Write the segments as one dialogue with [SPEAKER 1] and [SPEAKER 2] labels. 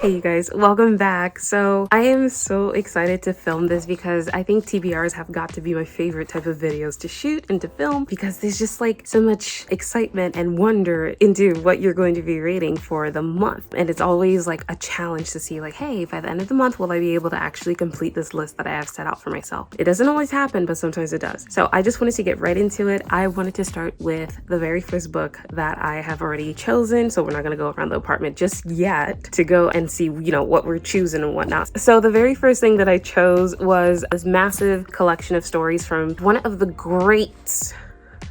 [SPEAKER 1] Hey you guys, welcome back. So I am so excited to film this because I think TBRs have got to be my favorite type of videos to shoot and to film because there's just like so much excitement and wonder into what you're going to be reading for the month. And it's always like a challenge to see like, hey, by the end of the month, will I be able to actually complete this list that I have set out for myself? It doesn't always happen, but sometimes it does. So I just wanted to get right into it. I wanted to start with the very first book that I have already chosen. So we're not going to go around the apartment just yet to go and see, you know, what we're choosing and whatnot. So the very first thing that I chose was this massive collection of stories from one of the greats,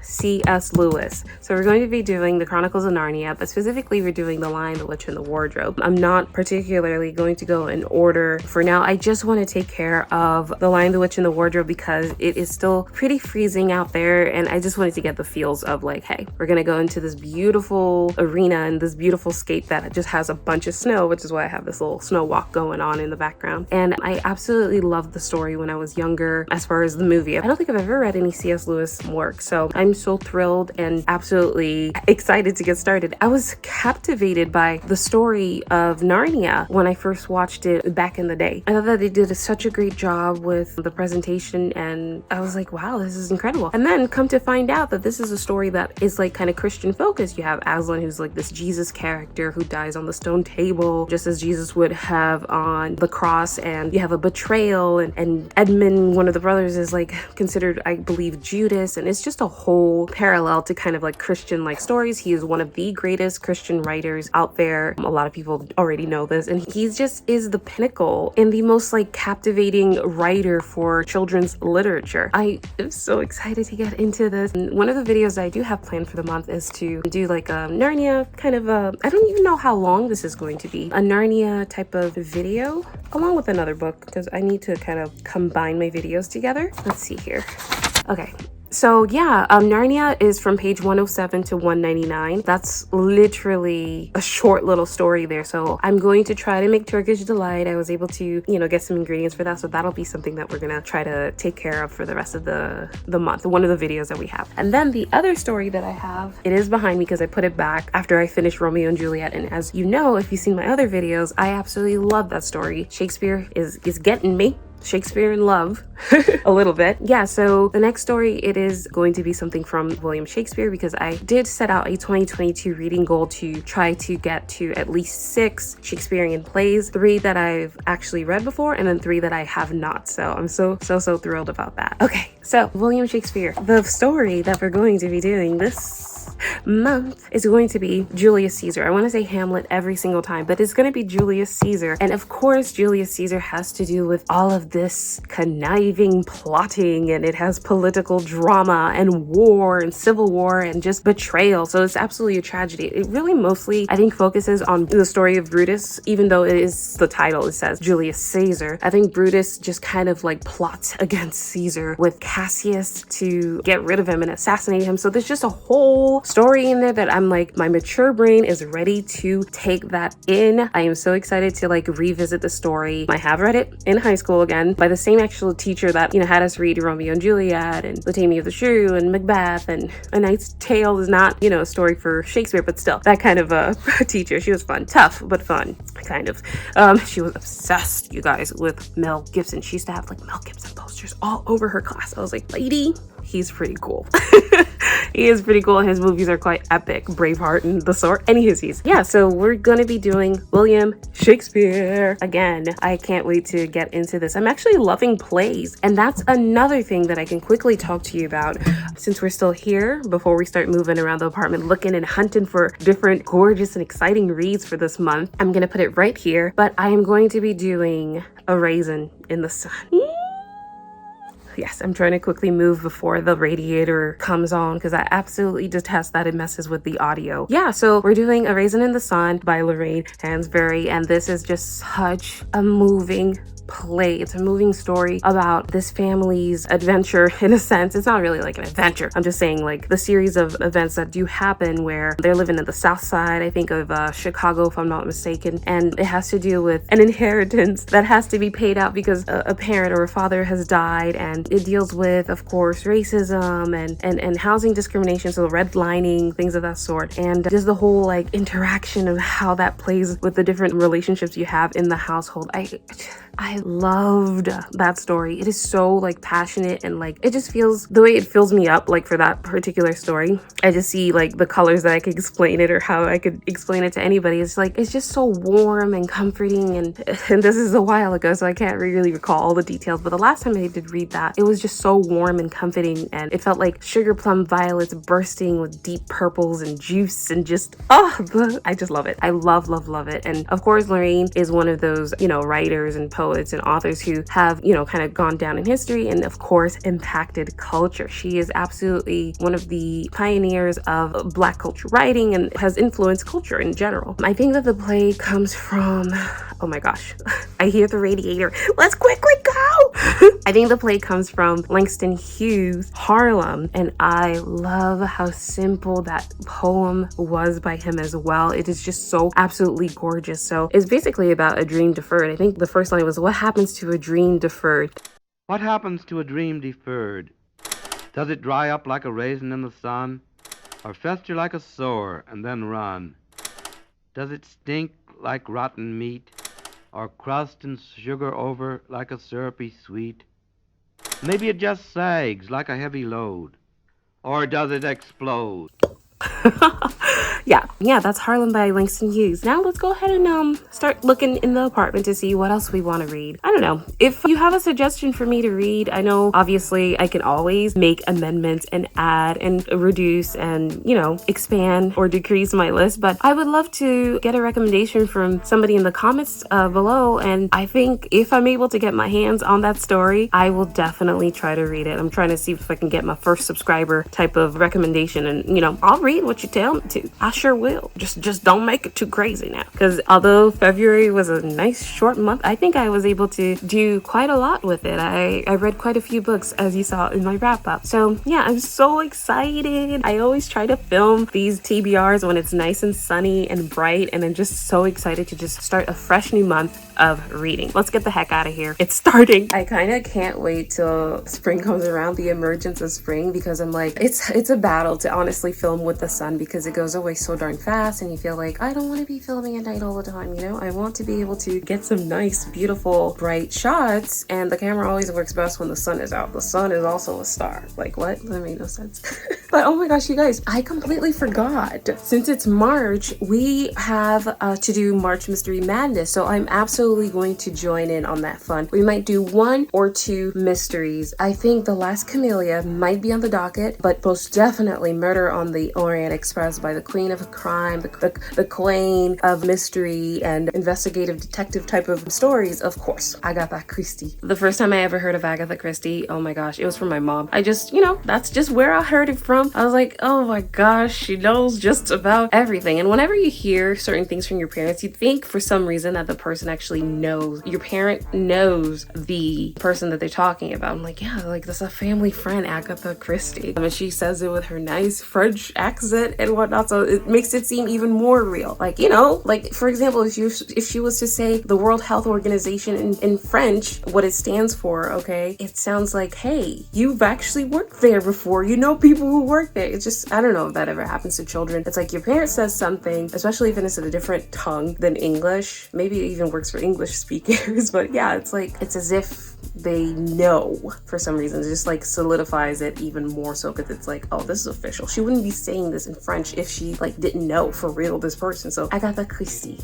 [SPEAKER 1] C.S. Lewis. So we're going to be doing the Chronicles of Narnia, but specifically we're doing The Lion, the Witch, and the Wardrobe. I'm not particularly going to go in order for now. I just want to take care of The Lion, the Witch, and the Wardrobe because it is still pretty freezing out there, and I just wanted to get the feels of like, hey, we're gonna go into this beautiful arena and this beautiful scape that just has a bunch of snow, which is why I have this little snow walk going on in the background. And I absolutely loved the story when I was younger. As far as the movie, I don't think I've ever read any C.S. Lewis work, so I'm so thrilled and absolutely excited to get started. I was captivated by the story of Narnia when I first watched it back in the day. I thought that they did such a great job with the presentation, and I was like, wow, this is incredible. And then come to find out that this is a story that is like kind of Christian focused. You have Aslan, who's like this Jesus character who dies on the stone table, just as Jesus would have on the cross, and you have a betrayal, and Edmund, one of the brothers, is like considered, I believe, Judas, and it's just a whole parallel to kind of like Christian like stories. He is one of the greatest Christian writers out there. A lot of people already know this, and he just is the pinnacle and the most like captivating writer for children's literature. I am so excited to get into this. And one of the videos I do have planned for the month is to do like a Narnia kind of a, I don't even know how long this is going to be, a Narnia type of video along with another book because I need to kind of combine my videos together. Let's see here. Okay. So yeah, Narnia is from page 107 to 199. That's literally a short little story there. So I'm going to try to make Turkish delight. I was able to, you know, get some ingredients for that. So that'll be something that we're gonna try to take care of for the rest of the month, one of the videos that we have. And then the other story that I have, it is behind me because I put it back after I finished Romeo and Juliet. And as you know, if you've seen my other videos, I absolutely love that story. Shakespeare is getting me. Shakespeare in love a little bit. Yeah, so the next story, it is going to be something from William Shakespeare because I did set out a 2022 reading goal to try to get to at least 6 Shakespearean plays, 3 that I've actually read before and then 3 that I have not. So I'm so thrilled about that. Okay, so William Shakespeare. The story that we're going to be doing this month is going to be Julius Caesar. I want to say Hamlet every single time, but it's going to be Julius Caesar. And of course, Julius Caesar has to do with all of this conniving plotting, and it has political drama and war and civil war and just betrayal. So it's absolutely a tragedy. It really mostly, I think, focuses on the story of Brutus, even though it is the title, it says Julius Caesar. I think Brutus just kind of like plots against Caesar with Cassius to get rid of him and assassinate him. So there's just a whole story in there that I'm like, my mature brain is ready to take that in. I am so excited to like revisit the story. I have read it in high school again by the same actual teacher that, you know, had us read Romeo and Juliet and The Taming of the Shrew and Macbeth, and A Knight's Tale is not, you know, a story for Shakespeare, but still that kind of a teacher. She was fun, tough, but fun, kind of. She was obsessed, you guys, with Mel Gibson. She used to have like Mel Gibson posters all over her class. I was like, lady, he's pretty cool. He is pretty cool. His movies are quite epic. Braveheart and the sort. Anywho's, yeah, so we're gonna be doing William Shakespeare again. I can't wait to get into this. I'm actually loving plays, and that's another thing that I can quickly talk to you about since we're still here before we start moving around the apartment looking and hunting for different gorgeous and exciting reads for this month. I'm gonna put it right here, but I am going to be doing A Raisin in the Sun. Yes, I'm trying to quickly move before the radiator comes on because I absolutely detest that it messes with the audio. Yeah, so we're doing A Raisin in the Sun by Lorraine Hansberry, and this is just such a moving play. It's a moving story about this family's adventure in a sense. It's not really like an adventure. I'm just saying like the series of events that do happen where they're living in the south side, I think of Chicago, if I'm not mistaken. And it has to do with an inheritance that has to be paid out because a parent or a father has died. And it deals with, of course, racism and housing discrimination, so redlining, things of that sort. And just the whole like interaction of how that plays with the different relationships you have in the household. I loved that story. It is so like passionate and like it just feels the way it fills me up like for that particular story. I just see like the colors that I could explain it or how I could explain it to anybody. It's like it's just so warm and comforting and this is a while ago so I can't really recall all the details, but the last time I did read that it was just so warm and comforting and it felt like sugar plum violets bursting with deep purples and juice and just I just love it. I love it. And of course Lorraine is one of those, you know, writers and poets and authors who have, you know, kind of gone down in history and of course impacted culture. She is absolutely one of the pioneers of Black culture writing and has influenced culture in general. I think that the play comes from, oh my gosh, I hear the radiator. Let's quickly go. I think the play comes from Langston Hughes' Harlem, and I love how simple that poem was by him as well. It is just so absolutely gorgeous. So it's basically about a dream deferred. I think the first line was, what happens to a dream deferred?
[SPEAKER 2] What happens to a dream deferred? Does it dry up like a raisin in the sun, or fester like a sore and then run? Does it stink like rotten meat, or crust and sugar over like a syrupy sweet? Maybe it just sags like a heavy load, or does it explode?
[SPEAKER 1] Yeah, that's Harlem by Langston Hughes. Now let's go ahead and start looking in the apartment to see what else we want to read. I don't know. If you have a suggestion for me to read, I know obviously I can always make amendments and add and reduce and, you know, expand or decrease my list, but I would love to get a recommendation from somebody in the comments below. And I think if I'm able to get my hands on that story, I will definitely try to read it. I'm trying to see if I can get my first subscriber type of recommendation and, you know, I'll read what you tell me to. I sure will. Just don't make it too crazy now. Because although February was a nice short month, I think I was able to do quite a lot with it. I read quite a few books as you saw in my wrap up. So yeah, I'm so excited. I always try to film these TBRs when it's nice and sunny and bright, and I'm just so excited to just start a fresh new month of reading. Let's get the heck out of here. It's starting. I kind of can't wait till spring comes around, the emergence of spring, because I'm like, it's a battle to honestly film with the sun because it goes away so darn fast and you feel like, I don't want to be filming at night all the time, you know? I want to be able to get some nice, beautiful, bright shots, and the camera always works best when the sun is out. The sun is also a star. Like, what? That made no sense. But oh my gosh, you guys, I completely forgot. Since it's March, we have to do March Mystery Madness, so I'm absolutely going to join in on that fun. We might do 1 or 2 mysteries. I think The Last Camellia might be on the docket, but most definitely Murder on the Orient Express by the Queen of Crime, the Queen of Mystery and investigative detective type of stories, of course, Agatha Christie. The first time I ever heard of Agatha Christie, oh my gosh, it was from my mom. I just, you know, that's just where I heard it from. I was like, oh my gosh, she knows just about everything. And whenever you hear certain things from your parents, you think for some reason that the person actually knows, your parent knows the person that they're talking about. I'm like, yeah, like that's a family friend, Agatha Christie. I mean, she says it with her nice French accent and whatnot, so it makes it seem even more real. Like, you know, like for example, if she was to say the World Health Organization in French, what it stands for, okay, it sounds like, hey, you've actually worked there before, you know people who work there. It's just, I don't know if that ever happens to children. It's like your parent says something, especially if it's in a different tongue than English. Maybe it even works for English speakers, but yeah, it's like, it's as if they know for some reason. It just like solidifies it even more so because it's like, oh, this is official. She wouldn't be saying this in French if she like didn't know for real this person. So Agatha Christie.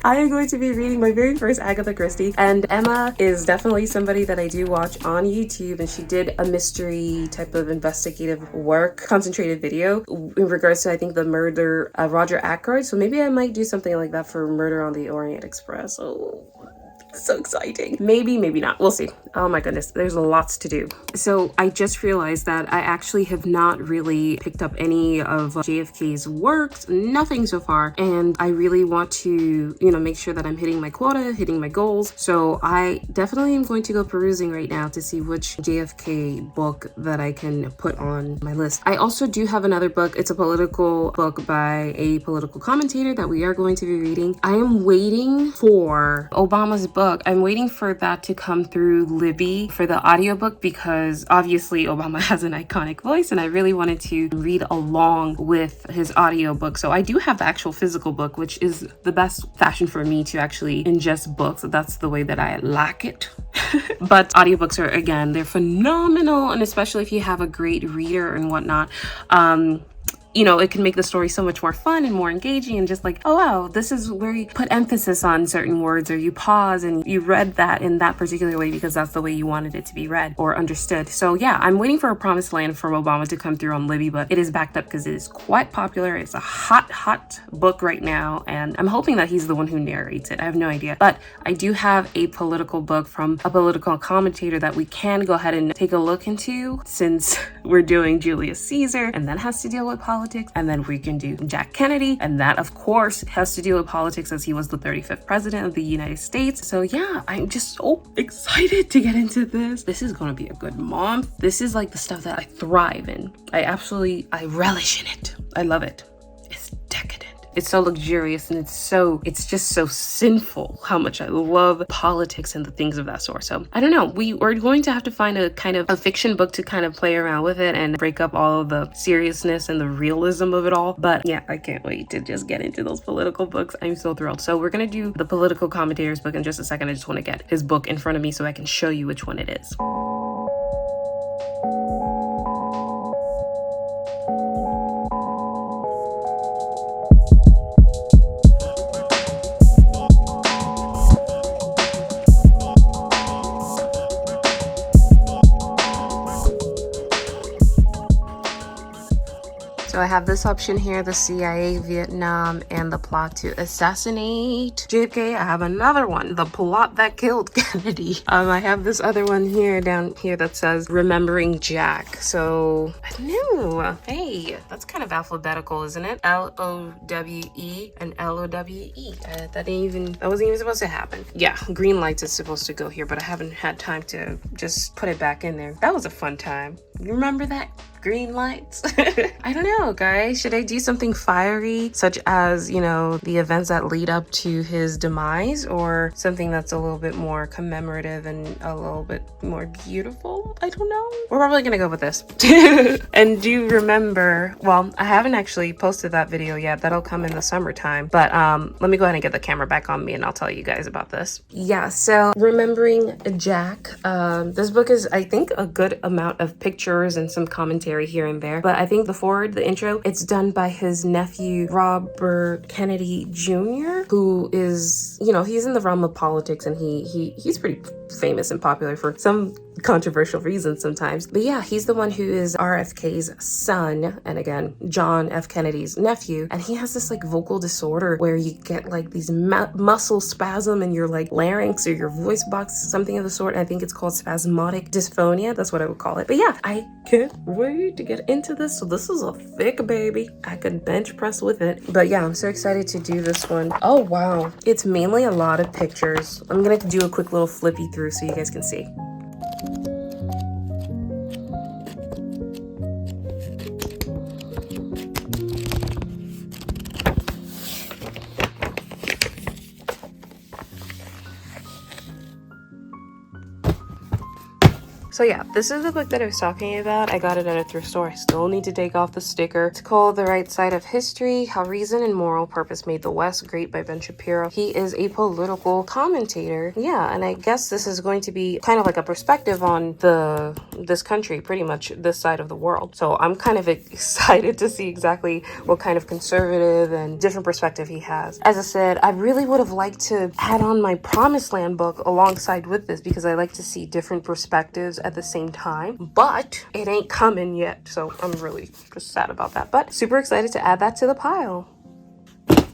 [SPEAKER 1] I am going to be reading my very first Agatha Christie, and Emma is definitely somebody that I do watch on YouTube, and she did a mystery type of investigative work, concentrated video in regards to, I think, the murder of Roger Ackroyd. So maybe I might do something like that for Murder on the Orient Express. Oh, So exciting. Maybe, maybe not. We'll see. Oh my goodness, there's lots to do. So I just realized that I actually have not really picked up any of JFK's works, nothing so far. And I really want to, make sure that I'm hitting my quota, hitting my goals. So I definitely am going to go perusing right now to see which JFK book that I can put on my list. I also do have another book. It's a political book by a political commentator that we are going to be reading. I am waiting for Obama's book. I'm waiting for that to come through Libby for the audiobook because obviously Obama has an iconic voice and I really wanted to read along with his audiobook. So I do have the actual physical book, which is the best fashion for me to actually ingest books. That's the way that I like it. But audiobooks are, again, they're phenomenal, and especially if you have a great reader and whatnot. It can make the story so much more fun and more engaging, and just like, oh wow, this is where you put emphasis on certain words, or you pause and you read that in that particular way because that's the way you wanted it to be read or understood. So yeah, I'm waiting for A Promised Land from Obama to come through on Libby, but it is backed up because it is quite popular. It's a hot book right now, and I'm hoping that he's the one who narrates it. I have no idea, but I do have a political book from a political commentator that we can go ahead and take a look into, since we're doing Julius Caesar, and that has to deal with politics. And then we can do Jack Kennedy, and that of course has to deal with politics as he was the 35th president of the United States. So yeah, I'm just so excited to get into this. This is going to be a good month. This is like the stuff that I thrive in. I relish in it. I love it. It's decadent. It's so luxurious, and it's just so sinful how much I love politics and the things of that sort. So I don't know, we're going to have to find a kind of a fiction book to kind of play around with it and break up all of the seriousness and the realism of it all. But yeah, I can't wait to just get into those political books. I'm so thrilled. So we're gonna do the political commentator's book in just a second. I just want to get his book in front of me so I can show you which one it is. So I have this option here, the CIA, Vietnam, and the plot to assassinate JFK. I have another one, the plot that killed Kennedy. I have this other one here, down here, that says Remembering Jack. So, I don't know. Hey, that's kind of alphabetical, isn't it? L-O-W-E and L-O-W-E. That wasn't even supposed to happen. Yeah, green lights is supposed to go here, but I haven't had time to just put it back in there. That was a fun time. You remember that? Green lights. I don't know, guys. Should I do something fiery, such as, the events that lead up to his demise, or something that's a little bit more commemorative and a little bit more beautiful? I don't know. We're probably gonna go with this. And do you remember, well, I haven't actually posted that video yet. That'll come in the summertime, but let me go ahead and get the camera back on me and I'll tell you guys about this. Yeah, so Remembering Jack. This book is, I think, a good amount of pictures and some commentary here and there, but I think the intro, it's done by his nephew Robert Kennedy Jr., who is, he's in the realm of politics, and he's pretty famous and popular for some controversial reasons sometimes. But yeah, he's the one who is RFK's son, and again, John F. Kennedy's nephew, and he has this like vocal disorder where you get like these muscle spasm in your like larynx or your voice box, something of the sort. I think it's called spasmodic dysphonia. That's what I would call it. But yeah, I can't wait to get into this. So this is a thick baby. I could bench press with it. But yeah, I'm so excited to do this one. Oh wow, it's mainly a lot of pictures. I'm gonna do a quick little flippy through so you guys can see. So yeah, this is the book that I was talking about. I got it at a thrift store. I still need to take off the sticker. It's called The Right Side of History, How Reason and Moral Purpose Made the West Great by Ben Shapiro. He is a political commentator. Yeah, and I guess this is going to be kind of like a perspective on this country, pretty much this side of the world. So I'm kind of excited to see exactly what kind of conservative and different perspective he has. As I said, I really would have liked to add on my Promised Land book alongside with this because I like to see different perspectives at the same time, but it ain't coming yet, so I'm really just sad about that, but super excited to add that to the pile.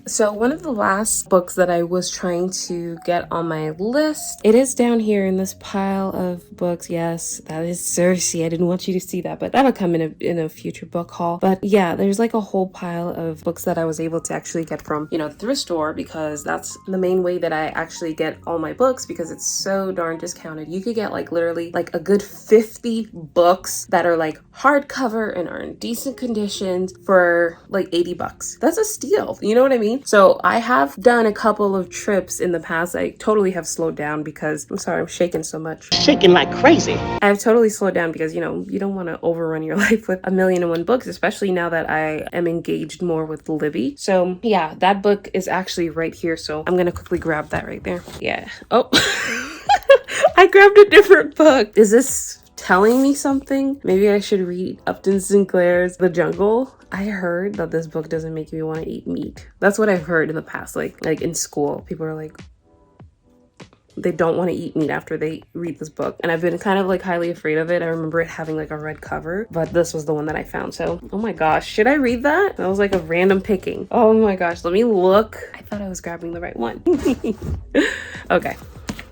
[SPEAKER 1] So one of the last books that I was trying to get on my list, it is down here in this pile of books. Yes, that is Cersei. I didn't want you to see that, but that'll come in a future book haul. But yeah, there's like a whole pile of books that I was able to actually get from, the thrift store, because that's the main way that I actually get all my books, because it's so darn discounted. You could get like literally like a good 50 books that are like hardcover and are in decent conditions for like 80 bucks. That's a steal. You know what I mean? So I have done a couple of trips in the past. I totally have slowed down because I'm sorry, I'm shaking so much.
[SPEAKER 3] Shaking like crazy.
[SPEAKER 1] I've totally slowed down because, you don't want to overrun your life with 1,000,001 books, especially now that I am engaged more with Libby. So yeah, that book is actually right here. So I'm going to quickly grab that right there. Yeah. Oh, I grabbed a different book. Is this telling me something? Maybe I should read Upton Sinclair's The Jungle. I heard that this book doesn't make me want to eat meat. That's what I've heard in the past. Like in school, people are like, they don't want to eat meat after they read this book. And I've been kind of like highly afraid of it. I remember it having like a red cover, but this was the one that I found. So, oh my gosh, should I read that? That was like a random picking. Oh my gosh, let me look. I thought I was grabbing the right one. Okay,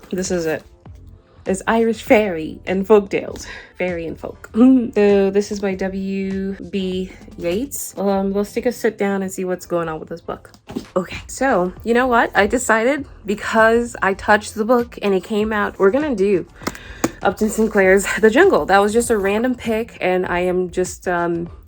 [SPEAKER 1] this is it. It's Irish Fairy and Folktales. Fairy and Folk. So this is by W.B. Yates. Let's take a sit down and see what's going on with this book. Okay, so you know what? I decided, because I touched the book and it came out, we're gonna do Upton Sinclair's The Jungle. That was just a random pick, and I am just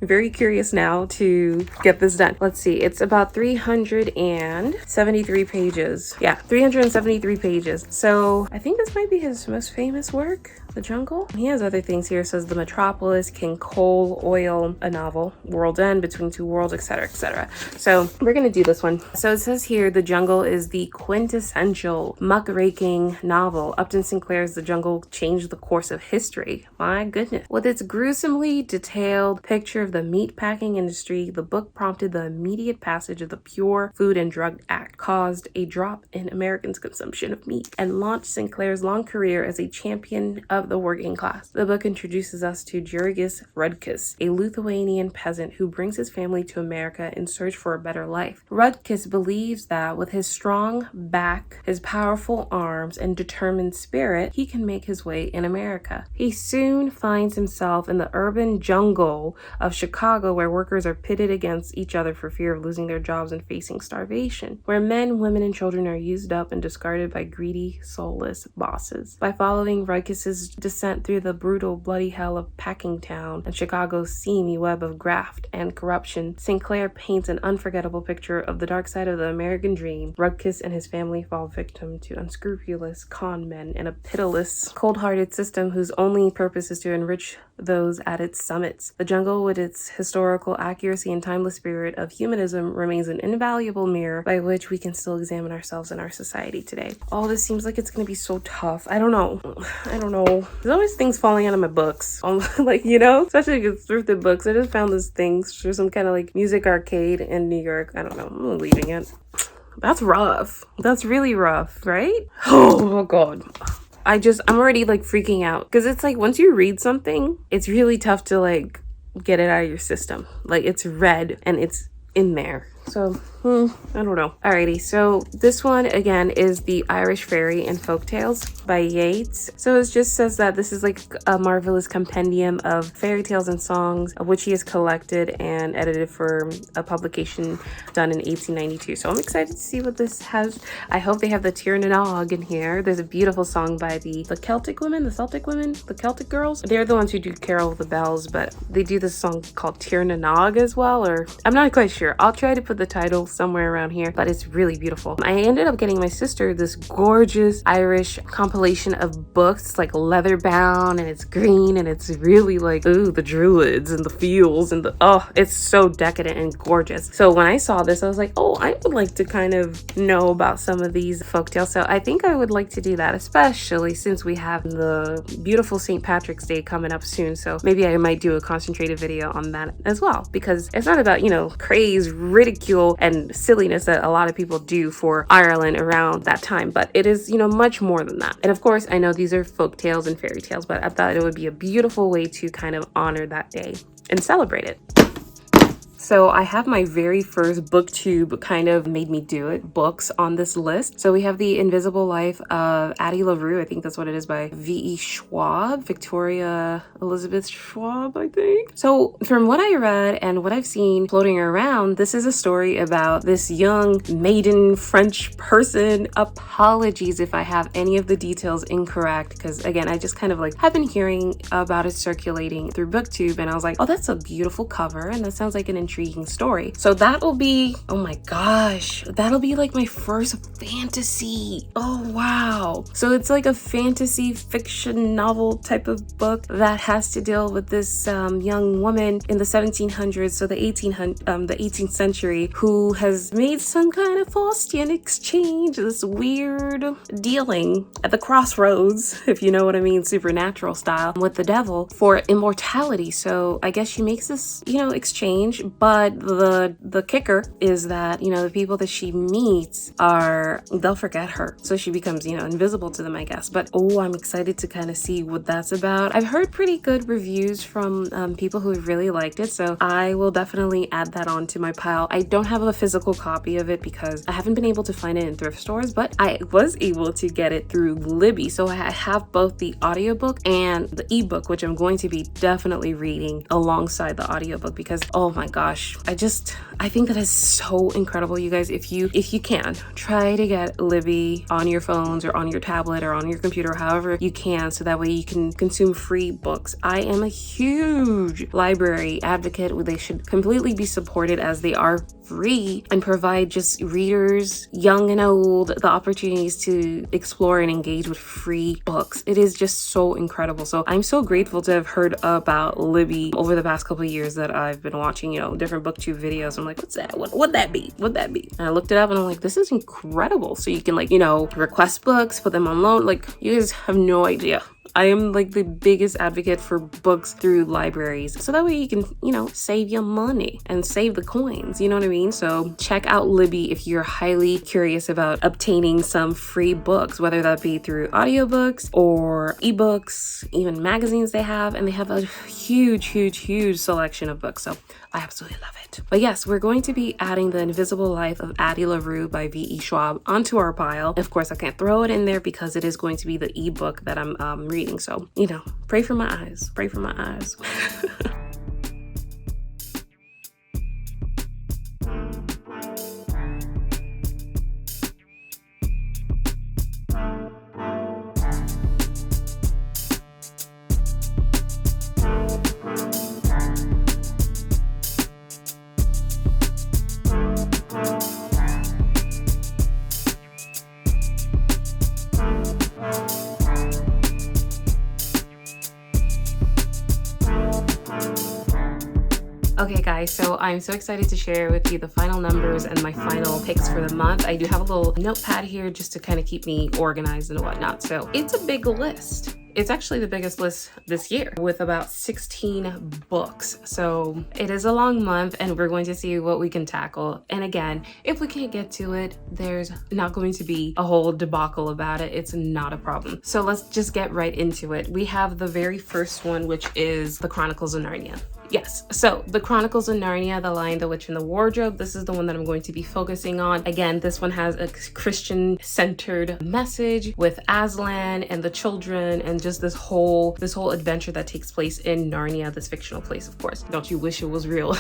[SPEAKER 1] very curious now to get this done. Let's see, it's about 373 pages. Yeah, 373 pages. So I think this might be his most famous work, The Jungle. He has other things here. It says The Metropolis, King Coal, Oil, a novel, World's End, Between Two Worlds, etc., etc. So we're gonna do this one. So it says here, The Jungle is the quintessential muckraking novel. Upton Sinclair's The Jungle changed the course of history. My goodness. With its gruesomely detailed picture of the meatpacking industry, the book prompted the immediate passage of the Pure Food and Drug Act, caused a drop in Americans' consumption of meat, and launched Sinclair's long career as a champion of the working class. The book introduces us to Julius Rudkus, a Lithuanian peasant who brings his family to America in search for a better life. Rudkus believes that with his strong back, his powerful arms, and determined spirit, he can make his way in America. He soon finds himself in the urban jungle of Chicago, where workers are pitted against each other for fear of losing their jobs and facing starvation, where men, women, and children are used up and discarded by greedy, soulless bosses. By following Rudkus's descent through the brutal, bloody hell of Packingtown and Chicago's seamy web of graft and corruption, Sinclair paints an unforgettable picture of the dark side of the American dream. Rudkus and his family fall victim to unscrupulous con men and a pitiless, cold-hearted system whose only purpose is to enrich those at its summits. The Jungle, with its historical accuracy and timeless spirit of humanism, remains an invaluable mirror by which we can still examine ourselves and our society today. All this seems like it's gonna be so tough. I don't know. There's always things falling out of my books. Especially with thrifted books. I just found this thing through some kind of like music arcade in New York. I don't know. I'm leaving it. That's rough. That's really rough, right? Oh God. I'm already like freaking out, because it's like once you read something, it's really tough to like get it out of your system. Like it's read and it's in there. So, I don't know. Alrighty, so this one again is The Irish Fairy and Folktales by Yates. So it just says that this is like a marvelous compendium of fairy tales and songs, of which he has collected and edited for a publication done in 1892. So I'm excited to see what this has. I hope they have the Tir na Nog in here. There's a beautiful song by the Celtic women, the Celtic girls. They're the ones who do Carol of the Bells, but they do this song called Tir na Nog as well, or I'm not quite sure. I'll try to put the title somewhere around here, but it's really beautiful. I ended up getting my sister this gorgeous Irish compilation of books. It's like leather bound and it's green and it's really like, ooh, the druids and the fields and it's so decadent and gorgeous. So when I saw this, I was like, oh, I would like to kind of know about some of these folktales. So I think I would like to do that, especially since we have the beautiful St. Patrick's Day coming up soon. So maybe I might do a concentrated video on that as well, because it's not about, craze, ridicule, and silliness that a lot of people do for Ireland around that time, but it is, much more than that. And of course, I know these are folk tales and fairy tales, but I thought it would be a beautiful way to kind of honor that day and celebrate it. So I have my very first booktube kind of made me do it books on this list. So we have The Invisible Life of Addie LaRue, I think that's what it is, by V.E. Schwab, Victoria Elizabeth Schwab, I think. So from what I read and what I've seen floating around, this is a story about this young maiden French person. Apologies if I have any of the details incorrect, because again, I just kind of like have been hearing about it circulating through booktube, and I was like, oh, that's a beautiful cover and that sounds like an intriguing story. So that'll be, oh my gosh, that'll be like my first fantasy. Oh wow. So it's like a fantasy fiction novel type of book that has to deal with this young woman in the 1700s, so the 18th century, who has made some kind of Faustian exchange, this weird dealing at the crossroads, if you know what I mean, supernatural style, with the devil for immortality. So I guess she makes this, exchange, but the kicker is that, the people that she meets they'll forget her. So she becomes, invisible to them, I guess. But I'm excited to kind of see what that's about. I've heard pretty good reviews from people who really liked it, so I will definitely add that onto my pile. I don't have a physical copy of it because I haven't been able to find it in thrift stores, but I was able to get it through Libby. So I have both the audiobook and the ebook, which I'm going to be definitely reading alongside the audiobook, because oh my gosh, I think that is so incredible, you guys. If you can, try to get Libby on your phones or on your tablet or on your computer, however you can, so that way you can consume free books. I am a huge library advocate. They should completely be supported, as they are free and provide just readers, young and old, the opportunities to explore and engage with free books. It is just so incredible. So I'm so grateful to have heard about Libby over the past couple of years that I've been watching, different booktube videos. I'm like, what's that? What'd that be? And I looked it up and I'm like, this is incredible. So you can request books, put them on loan. Like, you guys have no idea. I am like the biggest advocate for books through libraries. So that way you can, save your money and save the coins. You know what I mean? So check out Libby if you're highly curious about obtaining some free books, whether that be through audiobooks or ebooks, even magazines they have. And they have a huge selection of books. So I absolutely love it. But yes, we're going to be adding The Invisible Life of Addie LaRue by V.E. Schwab onto our pile. Of course, I can't throw it in there because it is going to be the ebook that I'm reading. So, pray for my eyes. Pray for my eyes. Okay guys, so I'm so excited to share with you the final numbers and my final picks for the month. I do have a little notepad here just to kind of keep me organized and whatnot. So it's a big list. It's actually the biggest list this year with about 16 books. So it is a long month and we're going to see what we can tackle. And again, if we can't get to it, there's not going to be a whole debacle about it. It's not a problem. So let's just get right into it. We have the very first one, which is The Chronicles of Narnia. Yes, so The Chronicles of Narnia, The Lion, the Witch, and the Wardrobe. This is the one that I'm going to be focusing on. Again, this one has a Christian-centered message with Aslan and the children and just this whole adventure that takes place in Narnia, this fictional place, of course. Don't you wish it was real?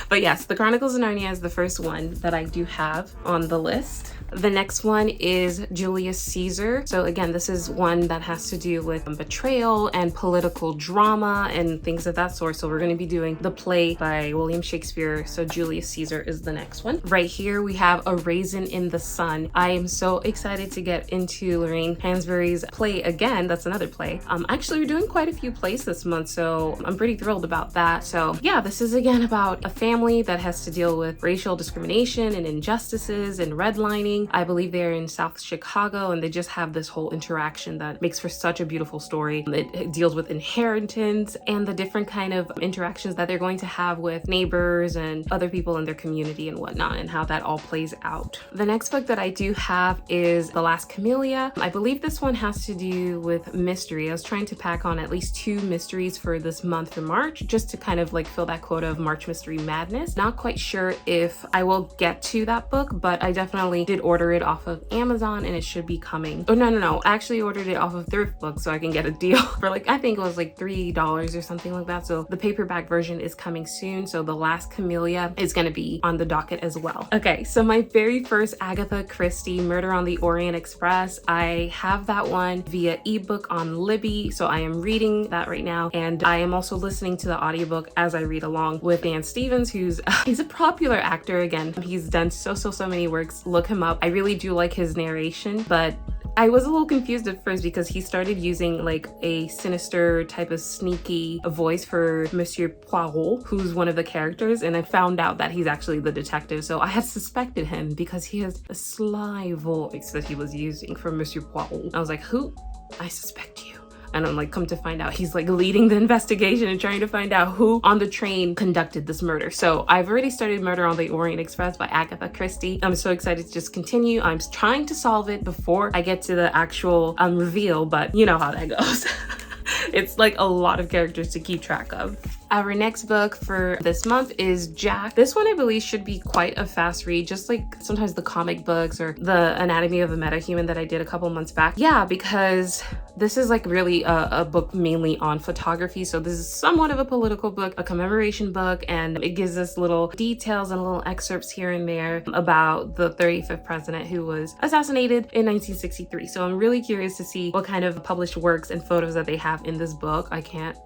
[SPEAKER 1] But yes, The Chronicles of Narnia is the first one that I do have on the list. The next one is Julius Caesar. So again, this is one that has to do with betrayal and political drama and things of that sort. So we're going to be doing the play by William Shakespeare. So Julius Caesar is the next one. Right here, we have A Raisin in the Sun. I am so excited to get into Lorraine Hansberry's play again. That's another play. Actually, we're doing quite a few plays this month, so I'm pretty thrilled about that. So yeah, this is again about a family that has to deal with racial discrimination and injustices and redlining. I believe they're in South Chicago, and they just have this whole interaction that makes for such a beautiful story. It deals with inheritance and the different kind of interactions that they're going to have with neighbors and other people in their community and whatnot, and how that all plays out. The next book that I do have is The Last Camellia. I believe this one has to do with mystery. I was trying to pack on at least 2 mysteries for this month for March, just to kind of like fill that quota of March Mystery Madness. Not quite sure if I will get to that book, but I definitely did order it off of Amazon and it should be coming. Oh, no. I actually ordered it off of Thrift Books so I can get a deal for like, I think it was like $3 or something like that. So the paperback version is coming soon. So The Last Camellia is going to be on the docket as well. Okay, so my very first Agatha Christie, Murder on the Orient Express. I have that one via ebook on Libby. So I am reading that right now. And I am also listening to the audiobook as I read along with Dan Stevens, he's a popular actor. Again, he's done so many works. Look him up. I really do like his narration, but I was a little confused at first because he started using like a sinister type of sneaky voice for Monsieur Poirot, who's one of the characters, and I found out that he's actually the detective. So I had suspected him because he has a sly voice that he was using for Monsieur Poirot. I was like, who? I suspect you. And I'm like, come to find out, he's like leading the investigation and trying to find out who on the train conducted this murder. So I've already started Murder on the Orient Express by Agatha Christie. I'm so excited to just continue. I'm trying to solve it before I get to the actual reveal, but you know how that goes. It's like a lot of characters to keep track of. Our next book for this month is Jacques. This one I believe should be quite a fast read, just like sometimes the comic books or the Anatomy of a Metahuman that I did a couple months back. Yeah, because this is like really a book mainly on photography. So this is somewhat of a political book, a commemoration book, and it gives us little details and little excerpts here and there about the 35th president who was assassinated in 1963. So I'm really curious to see what kind of published works and photos that they have in this book. I can't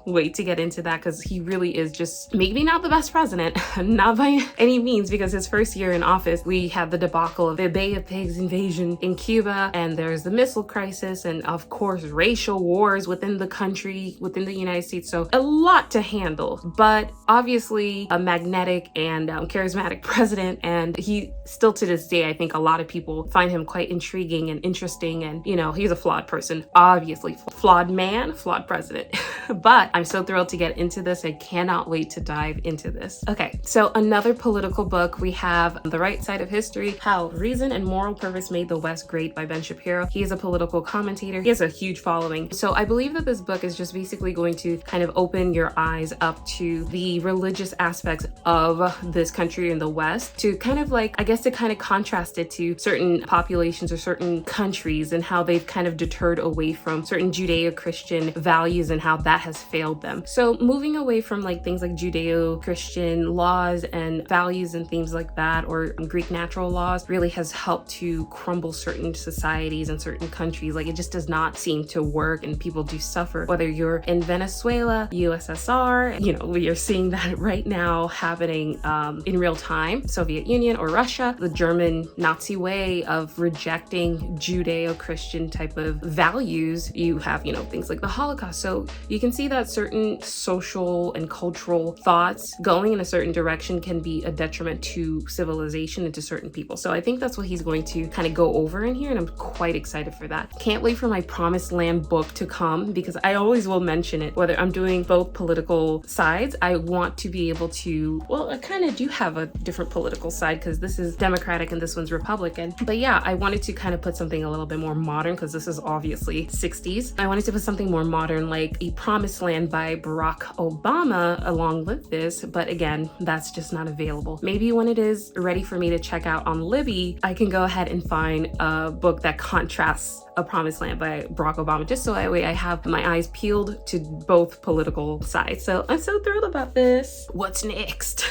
[SPEAKER 1] wait to get into that because he really is just maybe not the best president, not by any means, because his first year in office, we had the debacle of the Bay of Pigs invasion in Cuba, and there's the missile crisis, and of course, racial wars within the country, within the United States. So a lot to handle, but obviously a magnetic and charismatic president. And he still to this day, I think a lot of people find him quite intriguing and interesting. And, he's a flawed person, obviously flawed man, flawed president. But I'm so thrilled to get into this. I cannot wait to dive into this. Okay, so another political book, we have The Right Side of History, How Reason and Moral Purpose Made the West Great by Ben Shapiro. He is a political commentator. He has a huge following. So I believe that this book is just basically going to kind of open your eyes up to the religious aspects of this country in the West, to kind of like, I guess, to kind of contrast it to certain populations or certain countries and how they've kind of deterred away from certain Judeo-Christian values and how that has failed them. So moving away from like things like Judeo-Christian laws and values and things like that, or Greek natural laws, really has helped to crumble certain societies and certain countries. Like, it just does not seem to work and people do suffer. Whether you're in Venezuela, USSR, we are seeing that right now happening in real time, Soviet Union or Russia, the German Nazi way of rejecting Judeo-Christian type of values. You have, things like the Holocaust. So you can see that certain social and cultural thoughts going in a certain direction can be a detriment to civilization and to certain people. So I think that's what he's going to kind of go over in here, and I'm quite excited for that. Can't wait for my Promised Land book to come, because I always will mention it, whether I'm doing both political sides. I want to be able to, well, I kind of do have a different political side because this is Democratic and this one's Republican. But yeah, I wanted to kind of put something a little bit more modern, because this is obviously 60s. I wanted to put something more modern, like a Promised Land by Barack Obama along with this, but again, that's just not available. Maybe when it is ready for me to check out on Libby, I can go ahead and find a book that contrasts A Promised Land by Barack Obama, just so that way I have my eyes peeled to both political sides. So I'm so thrilled about this. What's next?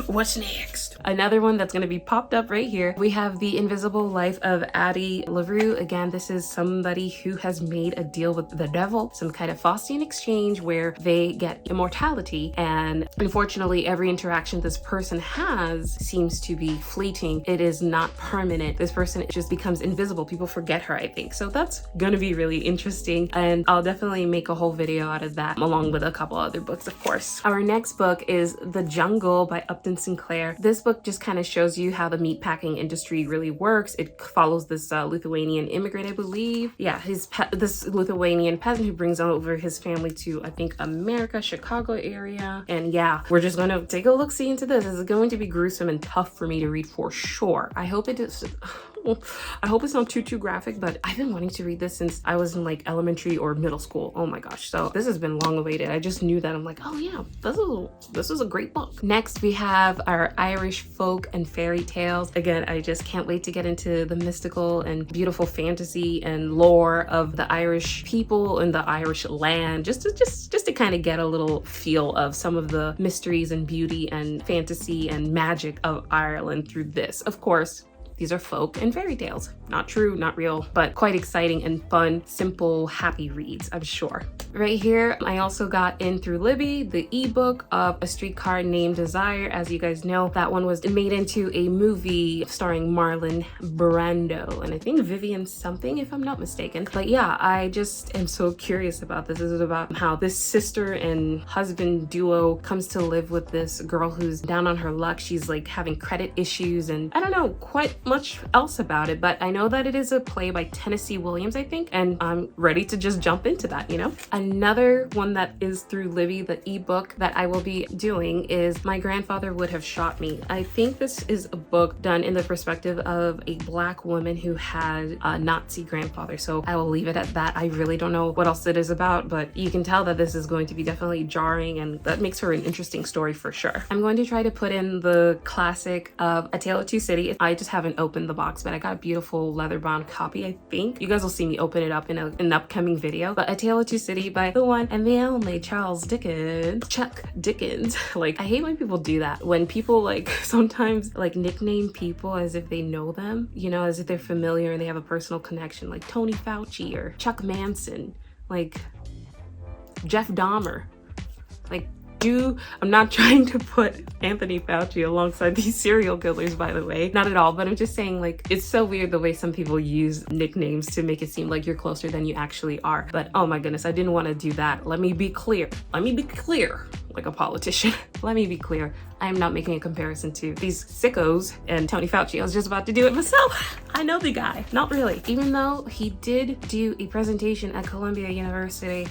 [SPEAKER 1] What's next? Another one that's going to be popped up right here. We have The Invisible Life of Addie LaRue. Again, this is somebody who has made a deal with the devil, some kind of Faustian exchange where they get immortality. And unfortunately, every interaction this person has seems to be fleeting. It is not permanent. This person just becomes invisible. People forget her, I think. So that's going to be really interesting. And I'll definitely make a whole video out of that, along with a couple other books, of course. Our next book is The Jungle by Upton Sinclair. This book just kind of shows you how the meatpacking industry really works. It follows this Lithuanian immigrant, I believe. Yeah, this Lithuanian peasant who brings over his family to, I think, America, Chicago area. And yeah, we're just going to take a look-see into this. This is going to be gruesome and tough for me to read for sure. I hope it is. I hope it's not too graphic, but I've been wanting to read this since I was in like elementary or middle school. Oh my gosh. So this has been long awaited. I just knew that. I'm like, oh yeah, this is a great book. Next, we have our Irish folk and fairy tales. Again, I just can't wait to get into the mystical and beautiful fantasy and lore of the Irish people and the Irish land, just to kind of get a little feel of some of the mysteries and beauty and fantasy and magic of Ireland through this. Of course, these are folk and fairy tales. Not true, not real, but quite exciting and fun, simple, happy reads, I'm sure. Right here, I also got in through Libby, the ebook of A Streetcar Named Desire. As you guys know, that one was made into a movie starring Marlon Brando and I think Vivian something, if I'm not mistaken. But yeah, I just am so curious about this. This is about how this sister and husband duo comes to live with this girl who's down on her luck. She's like having credit issues and I don't know quite much else about it, but I know that it is a play by Tennessee Williams, I think, and I'm ready to just jump into that, you know? Another one that is through Libby, the ebook that I will be doing is My Grandfather Would Have Shot Me. I think this is a book done in the perspective of a Black woman who had a Nazi grandfather, so I will leave it at that. I really don't know what else it is about, but you can tell that this is going to be definitely jarring, and that makes for an interesting story for sure. I'm going to try to put in the classic of A Tale of Two Cities. I just haven't opened the box, but I got a beautiful leather bound copy. I think you guys will see me open it up in an upcoming video. But A Tale of Two Cities by the one and the only Charles Dickens, Chuck Dickens. Like, I hate when people do that, when people like sometimes like nickname people as if they know them, you know, as if they're familiar and they have a personal connection, like Tony Fauci or Chuck Manson, like Jeff Dahmer. Like, I'm not trying to put Anthony Fauci alongside these serial killers, by the way, not at all, but I'm just saying, like, it's so weird the way some people use nicknames to make it seem like you're closer than you actually are. But oh my goodness, I didn't want to do that. Let me be clear like a politician. Let me be clear, I am not making a comparison to these sickos and Tony Fauci. I was just about to do it myself. I know the guy, not really, even though he did do a presentation at Columbia University.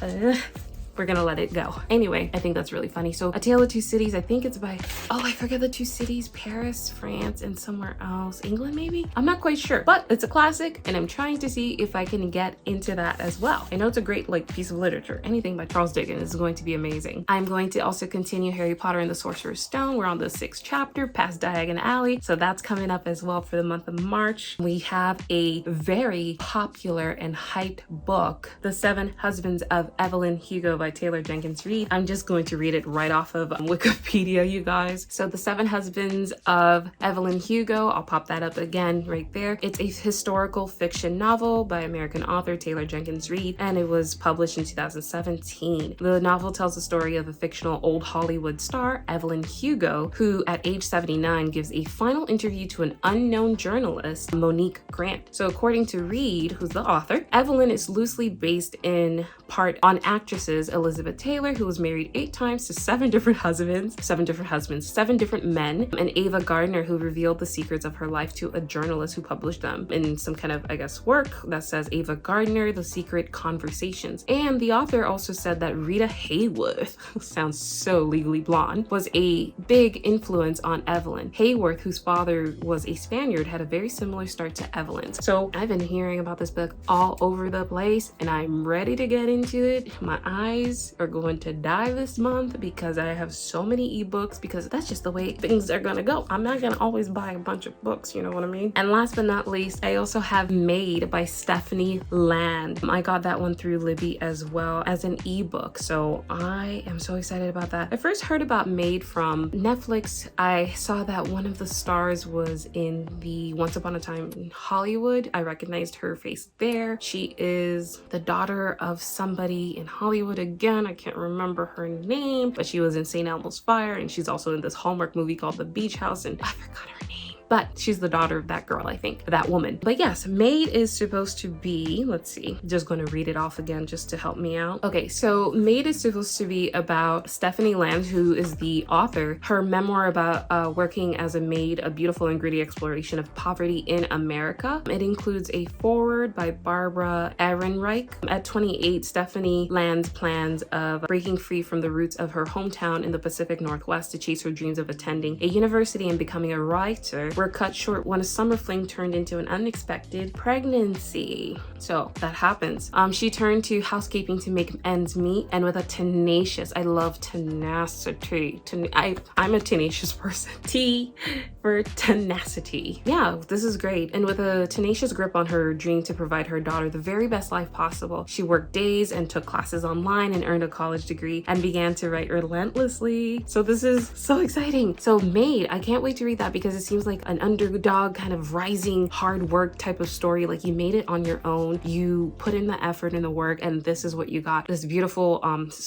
[SPEAKER 1] We're gonna let it go. Anyway, I think that's really funny. So A Tale of Two Cities, I think it's by, oh, I forget the two cities, Paris, France, and somewhere else, England maybe? I'm not quite sure, but it's a classic and I'm trying to see if I can get into that as well. I know it's a great like piece of literature. Anything by Charles Dickens is going to be amazing. I'm going to also continue Harry Potter and the Sorcerer's Stone. We're on the 6th chapter, past Diagon Alley. So that's coming up as well for the month of March. We have a very popular and hyped book, The Seven Husbands of Evelyn Hugo by Taylor Jenkins Reid. I'm just going to read it right off of Wikipedia, you guys. So The Seven Husbands of Evelyn Hugo, I'll pop that up again right there. It's a historical fiction novel by American author Taylor Jenkins Reid, and it was published in 2017. The novel tells the story of a fictional old Hollywood star, Evelyn Hugo, who at age 79 gives a final interview to an unknown journalist, Monique Grant. So according to Reid, who's the author, Evelyn is loosely based in part on actresses Elizabeth Taylor, who was married 8 times to 7 different husbands, 7 different men, and Ava Gardner, who revealed the secrets of her life to a journalist who published them in some kind of, I guess, work that says Ava Gardner, The Secret Conversations. And the author also said that Rita Hayworth, sounds so legally blonde, was a big influence on Evelyn. Hayworth, whose father was a Spaniard, had a very similar start to Evelyn's. So I've been hearing about this book all over the place and I'm ready to get into it. My eyes are going to die this month because I have so many ebooks, because that's just the way things are gonna go. I'm not gonna always buy a bunch of books, you know what I mean? And last but not least, I also have Made by Stephanie Land. I got that one through Libby as well as an ebook, so I am so excited about that. I first heard about Made from Netflix. I saw that one of the stars was in the Once Upon a Time in Hollywood. I recognized her face there. She is the daughter of somebody in Hollywood again. I can't remember her name, but she was in St. Elmo's Fire, and she's also in this Hallmark movie called The Beach House, and I forgot her name. but she's the daughter of that girl, I think, that woman. But yes, Maid is supposed to be, let's see, just going to read it off again just to help me out. Okay, so Maid is supposed to be about Stephanie Land, who is the author, her memoir about working as a maid, a beautiful and gritty exploration of poverty in America. It includes a foreword by Barbara Ehrenreich. At 28, Stephanie Land's plans of breaking free from the roots of her hometown in the Pacific Northwest to chase her dreams of attending a university and becoming a writer were cut short when a summer fling turned into an unexpected pregnancy. So that happens. She turned to housekeeping to make ends meet, and with a tenacious, I love tenacity. I'm a tenacious person. T for tenacity. Yeah, this is great. And with a tenacious grip on her dream to provide her daughter the very best life possible, she worked days and took classes online and earned a college degree and began to write relentlessly. So this is so exciting. So Maid, I can't wait to read that because it seems like an underdog kind of rising hard work type of story. Like you made it on your own, you put in the effort and the work, and this is what you got. This beautiful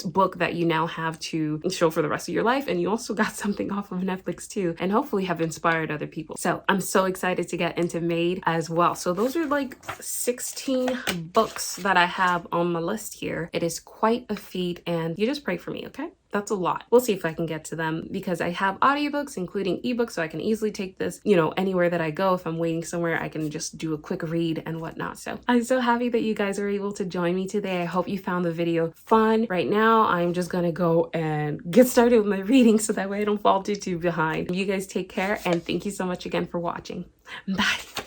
[SPEAKER 1] book that you now have to show for the rest of your life, and you also got something off of Netflix too, and hopefully have inspired other people. So I'm so excited to get into Maid as well. So those are like 16 books that I have on my list here. It is quite a feat, and you just pray for me, okay? That's a lot. We'll see if I can get to them because I have audiobooks, including ebooks, so I can easily take this, you know, anywhere that I go. If I'm waiting somewhere, I can just do a quick read and whatnot. So I'm so happy that you guys are able to join me today. I hope you found the video fun. Right now, I'm just gonna go and get started with my reading so that way I don't fall too behind. You guys take care, and thank you so much again for watching. Bye.